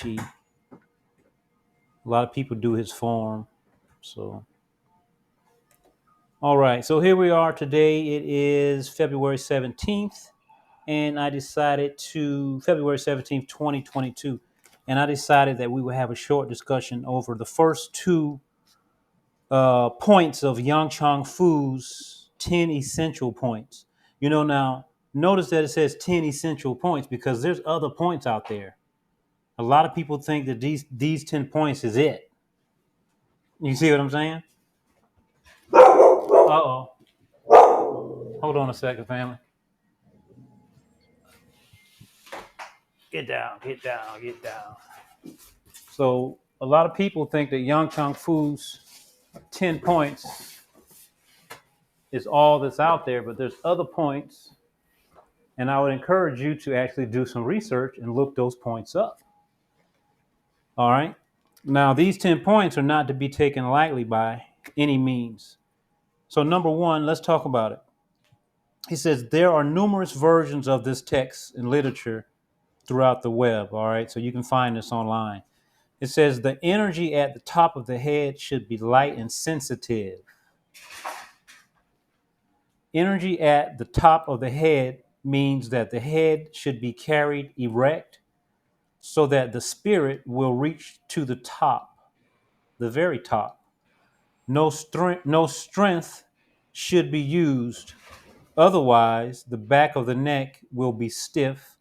A lot of people do his form. So, all right. So here we are today. It is February 17th, and I decided to, February 17th, 2022, and I decided that we would have a short discussion over the first two points of Yang Chang Fu's 10 essential points. Now, notice that it says 10 essential points because there's other points out there. A lot of people think that these 10 points is it. You see what I'm saying? Uh-oh. Hold on a second, family. Get down, get down, get down. So a lot of people think that Yang Chang Fu's 10 points is all that's out there, but there's other points, and I would encourage you to actually do some research and look those points up. All right. Now, these 10 points are not to be taken lightly by any means. So, number one, let's talk about it. He says there are numerous versions of this text in literature throughout the web. All right. So, you can find this online. It says the energy at the top of the head should be light and sensitive. Energy at the top of the head means that the head should be carried erect so that the spirit will reach to the top, the very top. No strength should be used. Otherwise, the back of the neck will be stiff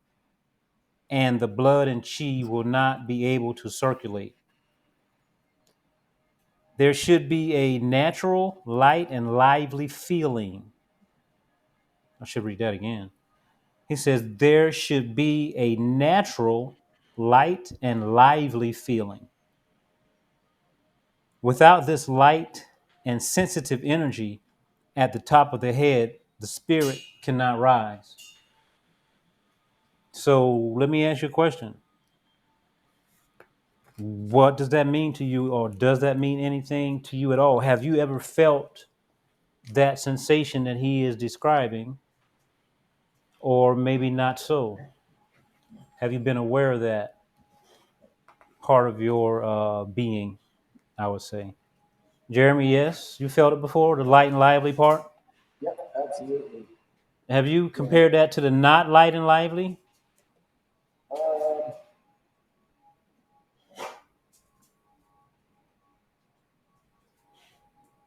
and the blood and chi will not be able to circulate. There should be a natural, light, and lively feeling. I should read that again. He says, there should be a natural, light, and lively feeling. Without this light and sensitive energy at the top of the head, the spirit cannot rise. So let me ask you a question. What does that mean to you, or does that mean anything to you at all? Have you ever felt that sensation that he is describing, or maybe not so? Have you been aware of that part of your being, I would say? Jeremy, yes, you felt it before, the light and lively part. Yep, absolutely. Have you Yeah. compared that to the not light and lively? Um,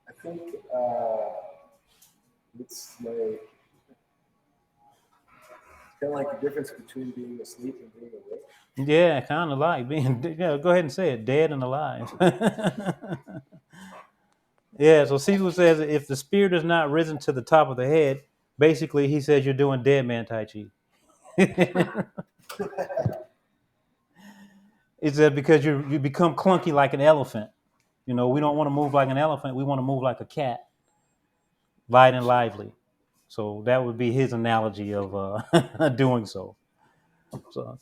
I think it's kind of like the difference between being asleep and being awake. Yeah, kind of like being. Yeah, go ahead and say it, dead and alive. Yeah. So Cecil says if the spirit is not risen to the top of the head, basically he says you're doing dead man tai chi. It's that because you become clunky like an elephant. We don't want to move like an elephant. We want to move like a cat, light and lively. So that would be his analogy of doing so. So,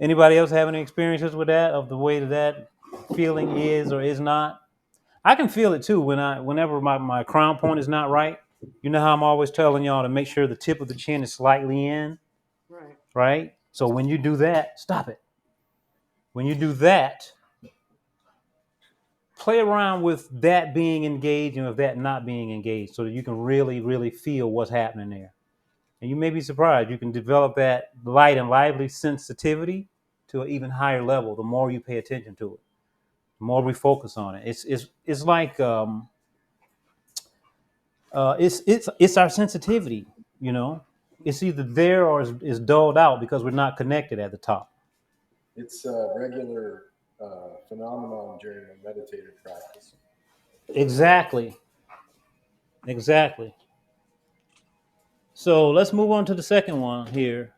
anybody else have any experiences with that, of the way that feeling is or is not? I can feel it too whenever my crown point is not right. You know how I'm always telling y'all to make sure the tip of the chin is slightly in, Right. right? So when you do that, stop it. When you do that, play around with that being engaged and with that not being engaged so that you can really, really feel what's happening there. And you may be surprised. You can develop that light and lively sensitivity to an even higher level the more you pay attention to it, the more we focus on it. It's like it's our sensitivity, you know. It's either there or is dulled out because we're not connected at the top. It's a regular phenomenon during a meditative practice. Exactly. Exactly. So let's move on to the second one here.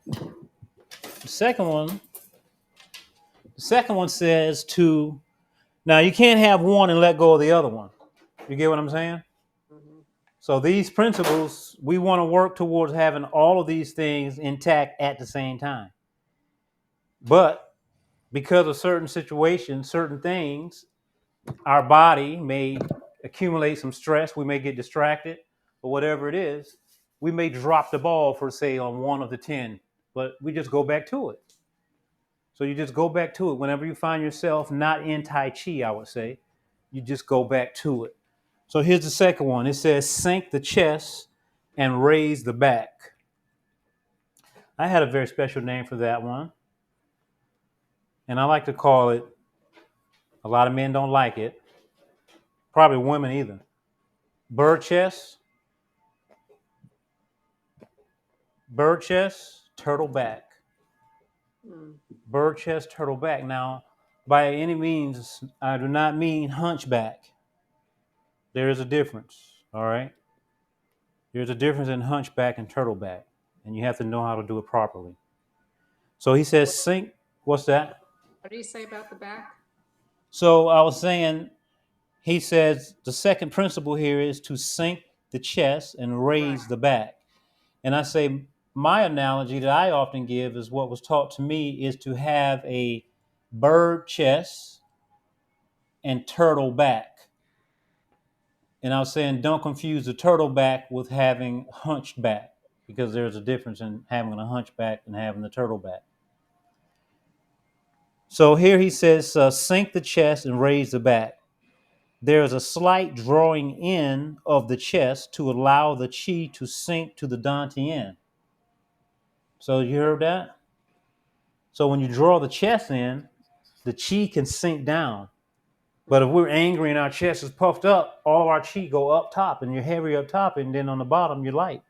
The second one, the second one says to now you can't have one and let go of the other one. You get what I'm saying? Mm-hmm. So these principles, we want to work towards having all of these things intact at the same time. But because of certain situations, certain things, our body may accumulate some stress. We may get distracted, or whatever it is. We may drop the ball for say on one of the 10, but we just go back to it. So you just go back to it. Whenever you find yourself not in Tai Chi, I would say, you just go back to it. So here's the second one. It says sink the chest and raise the back. I had a very special name for that one. And I like to call it, a lot of men don't like it, probably women either. Bird chest, turtle back. Bird chest, turtle back. Now, by any means, I do not mean hunchback. There is a difference, all right? There's a difference in hunchback and turtleback, and you have to know how to do it properly. So he says sink. What's that? What do you say about the back? So I was saying, he says the second principle here is to sink the chest and raise Right. the back. And I say, my analogy that I often give is what was taught to me is to have a bird chest and turtle back. And I was saying, don't confuse the turtle back with having hunched back, because there's a difference in having a hunchback and having the turtle back. So here he says, sink the chest and raise the back. There is a slight drawing in of the chest to allow the chi to sink to the dantian. So you heard that? So when you draw the chest in, the chi can sink down. But if we're angry and our chest is puffed up, all of our chi go up top, and you're heavy up top, and then on the bottom you're light,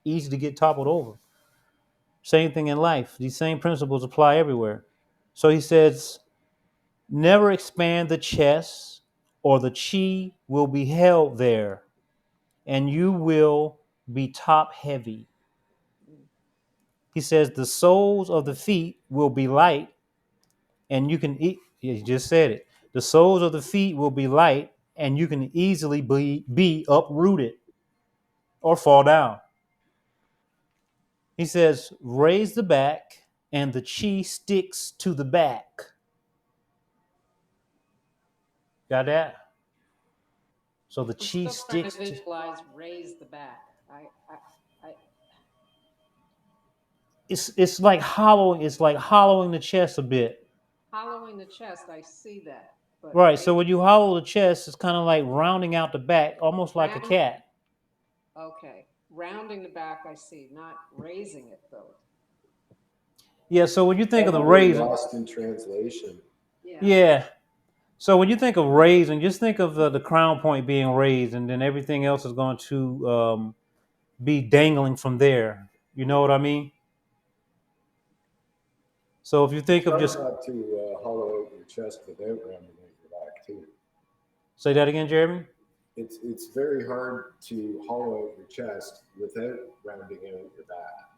easy to get toppled over. Same thing in life. These same principles apply everywhere. So he says, never expand the chest, or the chi will be held there, and you will be top heavy. He says the soles of the feet will be light, and you can eat. He just said it. The soles of the feet will be light, and you can easily be uprooted or fall down. He says, raise the back, and the chi sticks to the back. Got that? So the I'm chi still trying to sticks to. visualize raise the back. I It's like hollowing. It's like hollowing the chest a bit. hollowing the chest. I see that, but Right. So raise when you hollow the chest, it's kind of like rounding out the back, almost like a round. cat. Okay, rounding the back. I see. Not raising it though. Yeah. So when you think of the Probably raising, lost in translation. Yeah. yeah. So when you think of raising, just think of the crown point being raised, and then everything else is going to be dangling from there. You know what I mean? So if you think of Try just not to hollow out your chest without rounding out your back too. say that again, Jeremy. It's very hard to hollow out your chest without rounding out your back.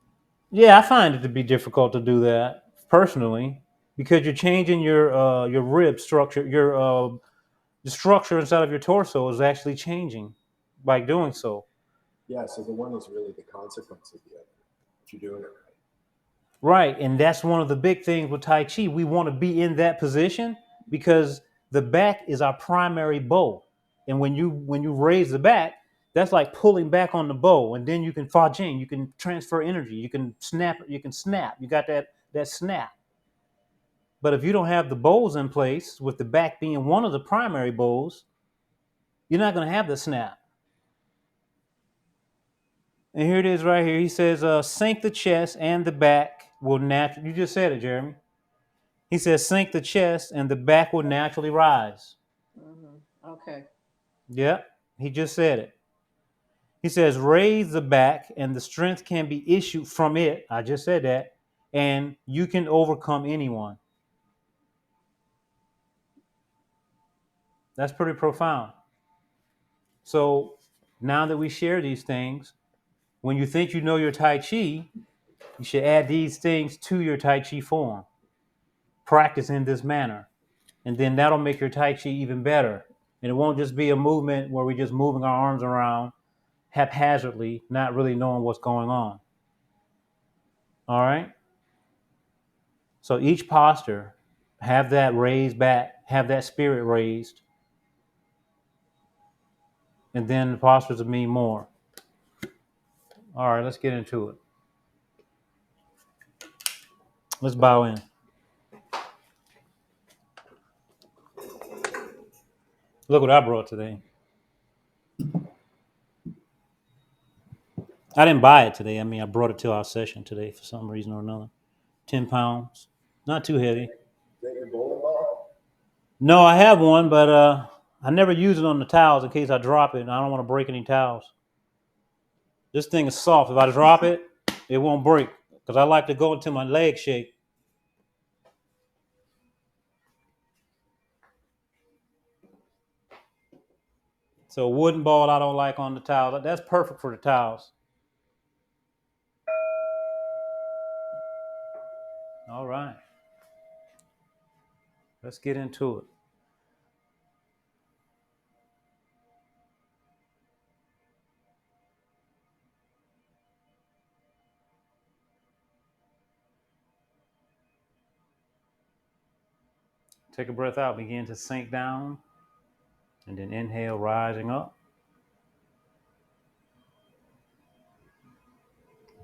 Yeah, I find it to be difficult to do that personally, because you're changing your rib structure, the structure inside of your torso is actually changing by doing so. Yeah, so the one is really the consequence of the other if you're doing it right. Right, and that's one of the big things with Tai Chi. We want to be in that position because the back is our primary bow, and when you raise the back, that's like pulling back on the bow, and then you can fa jing, you can transfer energy, you can snap, you got that snap. But if you don't have the bows in place, with the back being one of the primary bows, you're not going to have the snap. And here it is right here. He says, sink the chest and the back will naturally, you just said it, Jeremy. He says, sink the chest and the back will naturally rise. Okay. Yep, he just said it. He says, raise the back and the strength can be issued from it. I just said that. And you can overcome anyone. That's pretty profound. So now that we share these things, when you think you know your Tai Chi, you should add these things to your Tai Chi form. Practice in this manner. And then that'll make your Tai Chi even better. And it won't just be a movement where we're just moving our arms around haphazardly, not really knowing what's going on. All right? So each posture, have that raised back, have that spirit raised, and then the postures will mean more. All right, let's get into it. Let's bow in. Look what I brought today. I didn't buy it today. I mean, I brought it to our session today for some reason or another. 10 pounds. Not too heavy. Is that your bowling ball? No, I have one, but I never use it on the towels in case I drop it, and I don't want to break any towels. This thing is soft. If I drop it, it won't break because I like to go until my legs shake. So a wooden ball I don't like on the towels. That's perfect for the towels. All right. Let's get into it. Take a breath out, begin to sink down, and then inhale, rising up.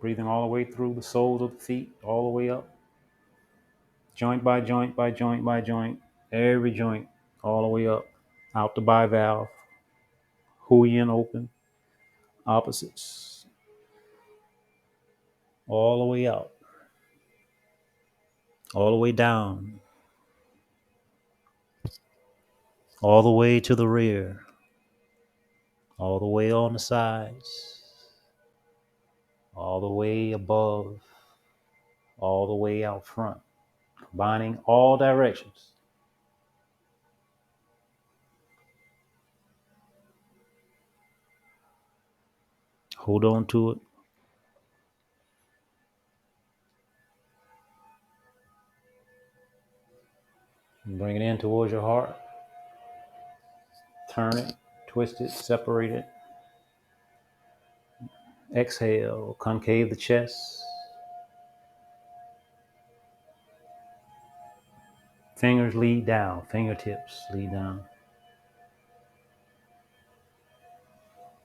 Breathing all the way through the soles of the feet, all the way up. Joint by joint by joint by joint. Every joint, all the way up. Out the bivalve. Huyen open. Opposites. All the way out. All the way down. All the way to the rear. All the way on the sides. All the way above. All the way out front. Combining all directions. Hold on to it. Bring it in towards your heart. Turn it, twist it, separate it. Exhale, concave the chest. Fingers lead down, fingertips lead down.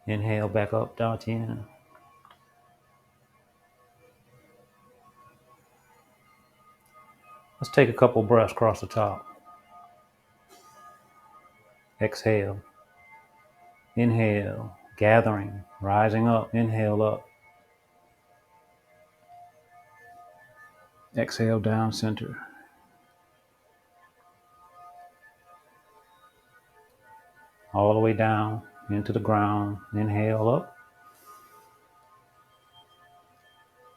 Inhale back up, down 10. Let's take a couple breaths across the top. Exhale. Inhale, gathering, rising up. Inhale up. Exhale down center. All the way down into the ground. Inhale up.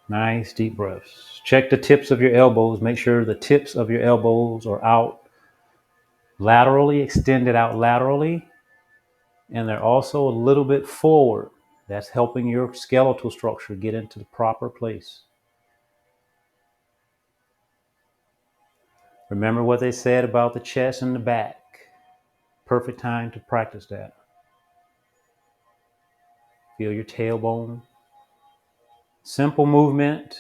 Nice deep breaths. Check the tips of your elbows. Make sure the tips of your elbows are out laterally, extended out laterally. And they're also a little bit forward. That's helping your skeletal structure get into the proper place. Remember what they said about the chest and the back. Perfect time to practice that. Feel your tailbone. Simple movement.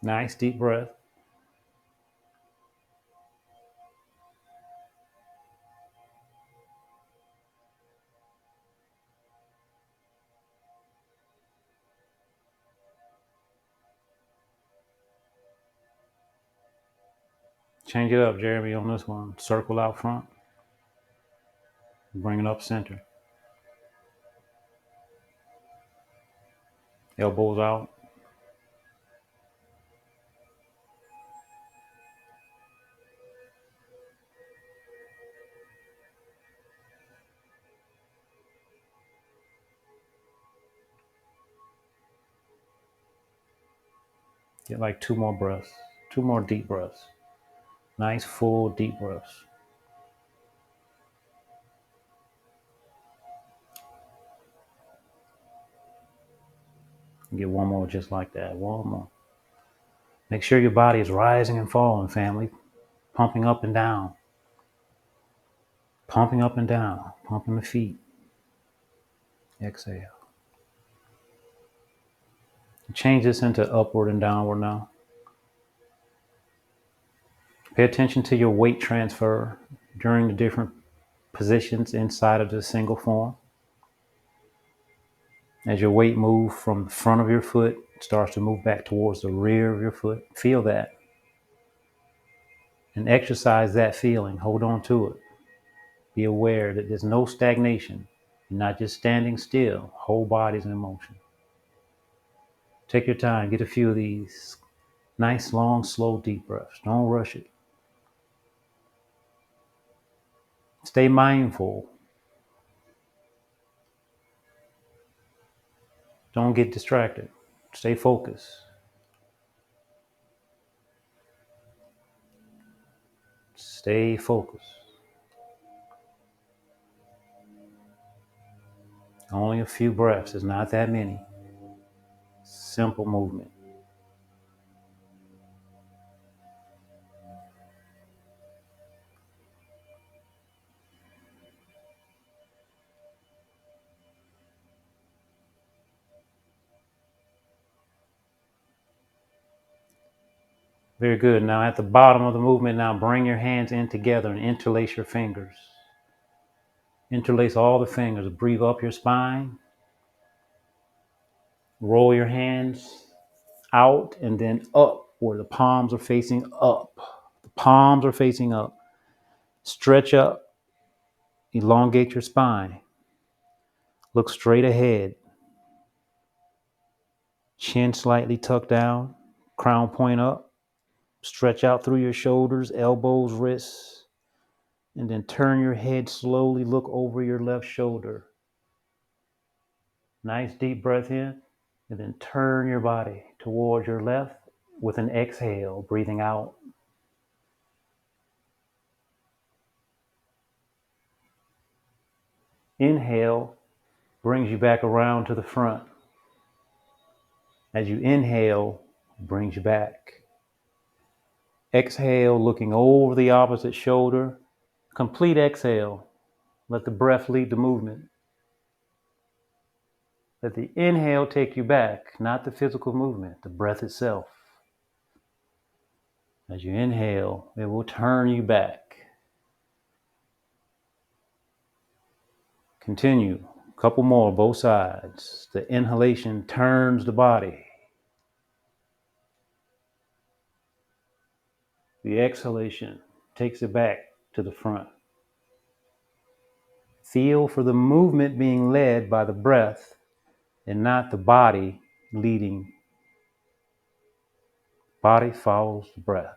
Nice deep breath. Change it up, Jeremy, on this one. Circle out front. Bring it up center. Elbows out. Get like 2 more breaths. 2 more deep breaths. Nice full deep breaths. Get 1 more just like that. 1 more. Make sure your body is rising and falling, family. Pumping up and down. Pumping up and down. Pumping the feet. Exhale. Change this into upward and downward now. Pay attention to your weight transfer during the different positions inside of the single form. As your weight moves from the front of your foot, it starts to move back towards the rear of your foot. Feel that. and exercise that feeling. Hold on to it. Be aware that there's no stagnation. You're not just standing still. Whole body's in motion. Take your time. Get a few of these nice, long, slow, deep breaths. Don't rush it. Stay mindful. Don't get distracted. Stay focused. Stay focused. Only a few breaths. It's not that many. Simple movement. Very good. Now at the bottom of the movement, now bring your hands in together and interlace your fingers. Interlace all the fingers. Breathe up your spine. Roll your hands out and then up where the palms are facing up. The palms are facing up. Stretch up. Elongate your spine. Look straight ahead. Chin slightly tucked down. Crown point up. Stretch out through your shoulders, elbows, wrists. And then turn your head slowly. Look over your left shoulder. Nice deep breath in. And then turn your body towards your left with an exhale, breathing out. Inhale brings you back around to the front. As you inhale, brings you back. Exhale, looking over the opposite shoulder. Complete exhale. Let the breath lead the movement. Let the inhale take you back, not the physical movement, the breath itself. As you inhale, it will turn you back. Continue. A couple more, both sides. The inhalation turns the body. The exhalation takes it back to the front. Feel for the movement being led by the breath and not the body leading. Body follows the breath.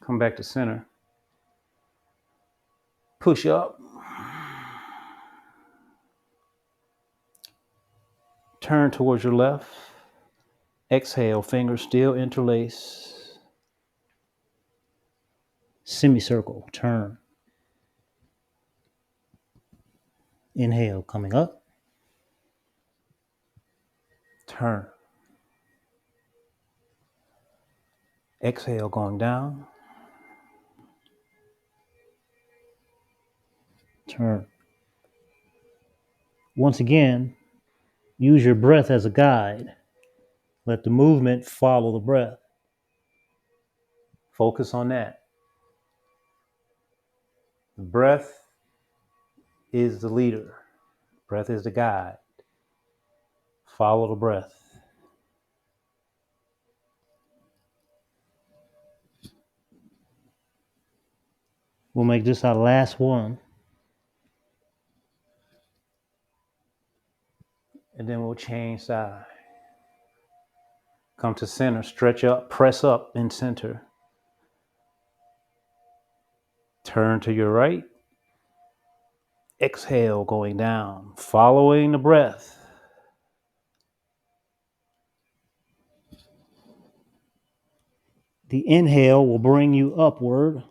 Come back to center. Push up. Turn towards your left. Exhale, fingers still interlace. Semicircle, turn. Inhale, coming up. Turn. Exhale, going down. Turn. Once again, use your breath as a guide. Let the movement follow the breath. Focus on that. The breath is the leader. Breath is the guide. Follow the breath. We'll make this our last one. And then we'll change side. Come to center, stretch up, press up in center. Turn to your right. Exhale, going down, following the breath. The inhale will bring you upward.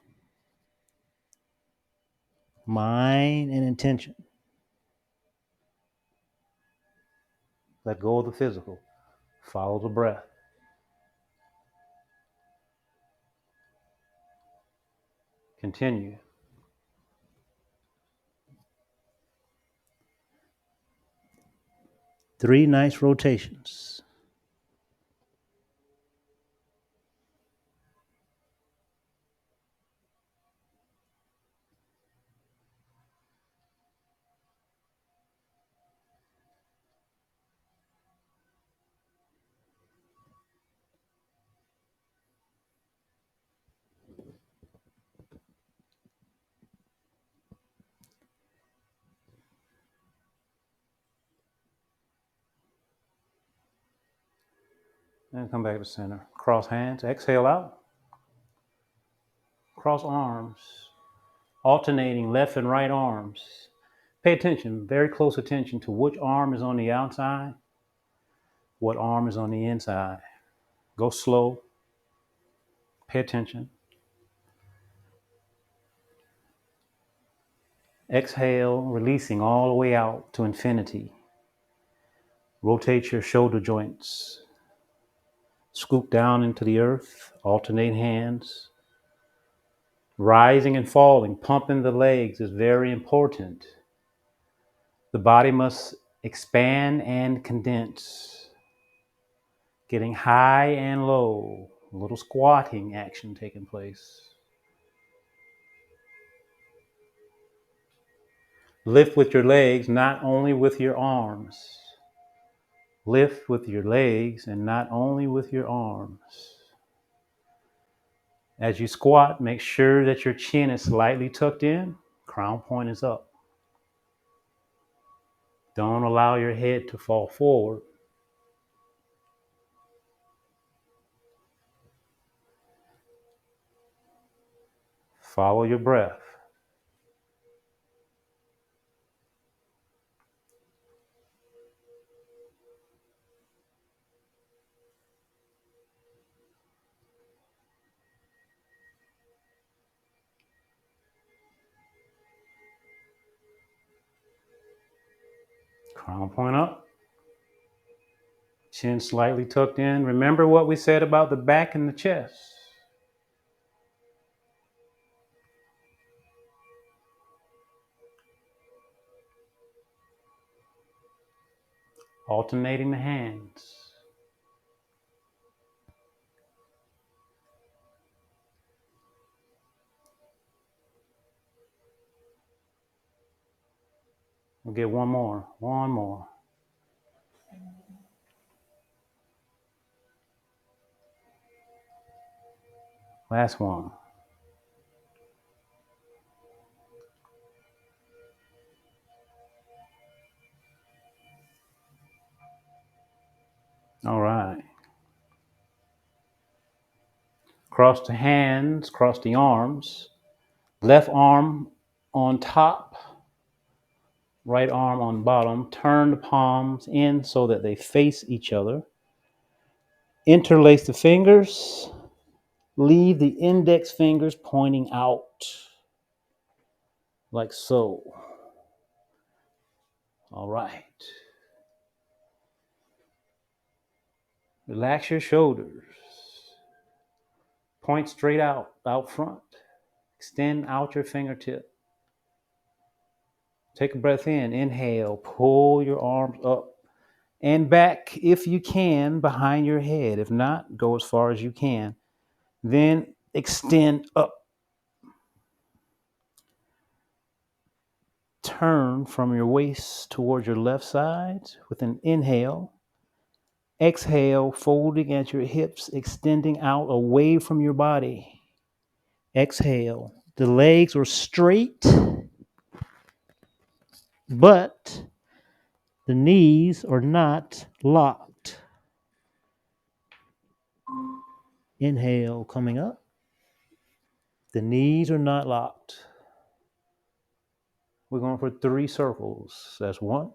Mind and intention. Let go of the physical. Follow the breath. Continue. Three nice rotations. And come back to center. Cross hands. Exhale out. Cross arms. Alternating left and right arms. Pay attention, very close attention to which arm is on the outside, what arm is on the inside. Go slow. Pay attention. Exhale, releasing all the way out to infinity. Rotate your shoulder joints. Scoop down into the earth. Alternate hands. Rising and falling, pumping the legs is very important. The body must expand and condense. Getting high and low. A little squatting action taking place. Lift with your legs, not only with your arms. Lift with your legs and not only with your arms. As you squat, make sure that your chin is slightly tucked in, crown point is up. Don't allow your head to fall forward. Follow your breath. Crown point up. Chin slightly tucked in. Remember what we said about the back and the chest. Alternating the hands. We'll get one more. One more. Last one. All right. Cross the hands, cross the arms. Left arm on top, right arm on bottom. Turn the palms in so that they face each other. Interlace the fingers. Leave the index fingers pointing out, like so. All right. Relax your shoulders. Point straight out front. Extend out your fingertip. Take a breath in. Inhale. Pull your arms up and back if you can behind your head. If not, go as far as you can. Then extend up. Turn from your waist towards your left side with an inhale. Exhale, folding at your hips, extending out away from your body. Exhale. The legs are straight, but the knees are not locked. Inhale, coming up. The knees are not locked. We're going for 3 circles. That's 1.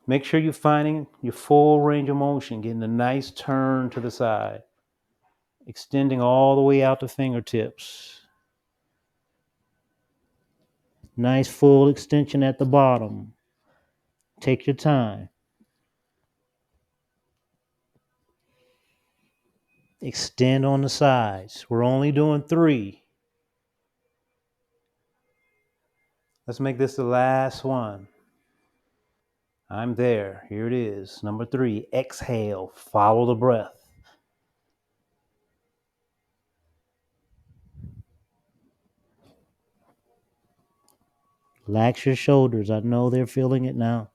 Make sure you're finding your full range of motion, getting a nice turn to the side, extending all the way out to fingertips. Nice full extension at the bottom. Take your time. Extend on the sides. We're only doing 3. Let's make this the last one. I'm there. Here it is. Number 3. Exhale. Follow the breath. Relax your shoulders. I know they're feeling it now.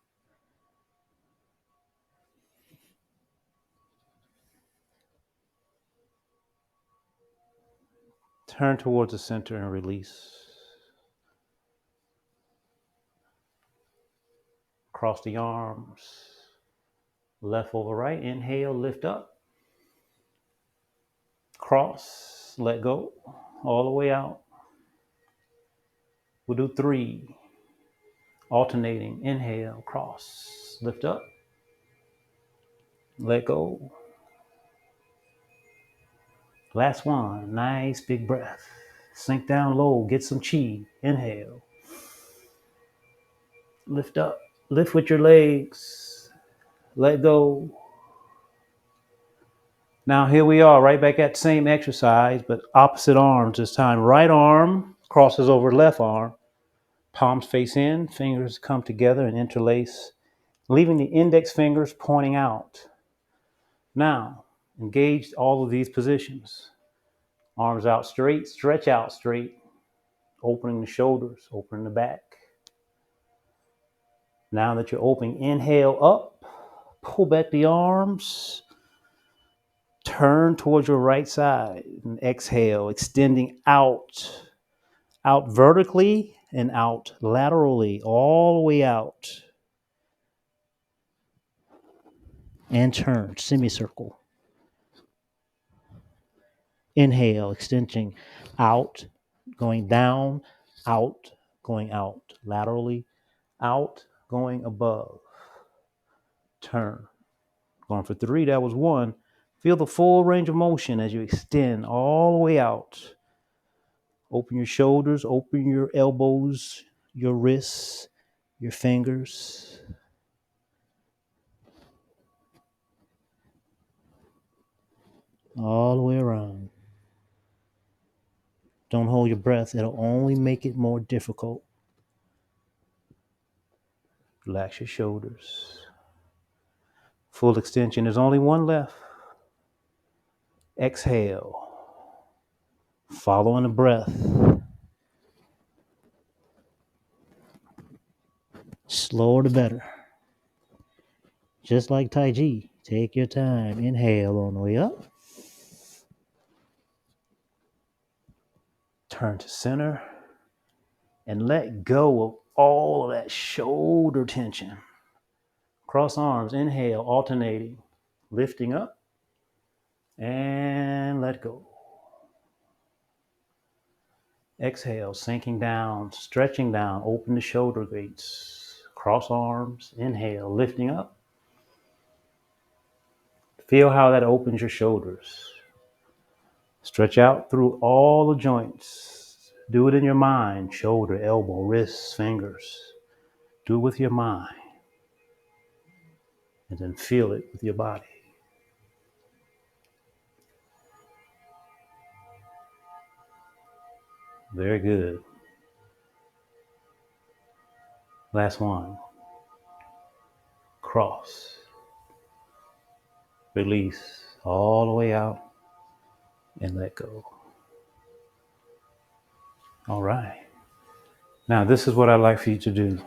Turn towards the center and release. Cross the arms. Left over right. Inhale, lift up. Cross, let go. All the way out. We'll do 3. Alternating. Inhale, cross, lift up. Let go. Last one. Nice big breath. Sink down low. Get some chi. Inhale. Lift up. Lift with your legs. Let go. Now here we are, right back at the same exercise, but opposite arms this time. Right arm crosses over left arm. Palms face in. Fingers come together and interlace, leaving the index fingers pointing out. Now, engage all of these positions. Arms out straight, stretch out straight, opening the shoulders, opening the back. Now that you're open, inhale up, pull back the arms, turn towards your right side, and exhale, extending out vertically and out laterally, all the way out. And turn, semicircle. Inhale, extending out, going down, out, going out, laterally, out, going above. Turn. Going for 3, that was 1. Feel the full range of motion as you extend all the way out. Open your shoulders, open your elbows, your wrists, your fingers. All the way around. Don't hold your breath. It'll only make it more difficult. Relax your shoulders. Full extension. There's only 1 left. Exhale. Following the breath. Slower the better. Just like Tai Chi. Take your time. Inhale on the way up. Turn to center. And let go of all of that shoulder tension. Cross arms. Inhale, alternating. Lifting up. And let go. Exhale, sinking down, stretching down. Open the shoulder blades. Cross arms. Inhale, lifting up. Feel how that opens your shoulders. Stretch out through all the joints. Do it in your mind. Shoulder, elbow, wrists, fingers. Do it with your mind. And then feel it with your body. Very good. Last one. Cross. Release all the way out and let go. All right. Now, this is what I'd like for you to do.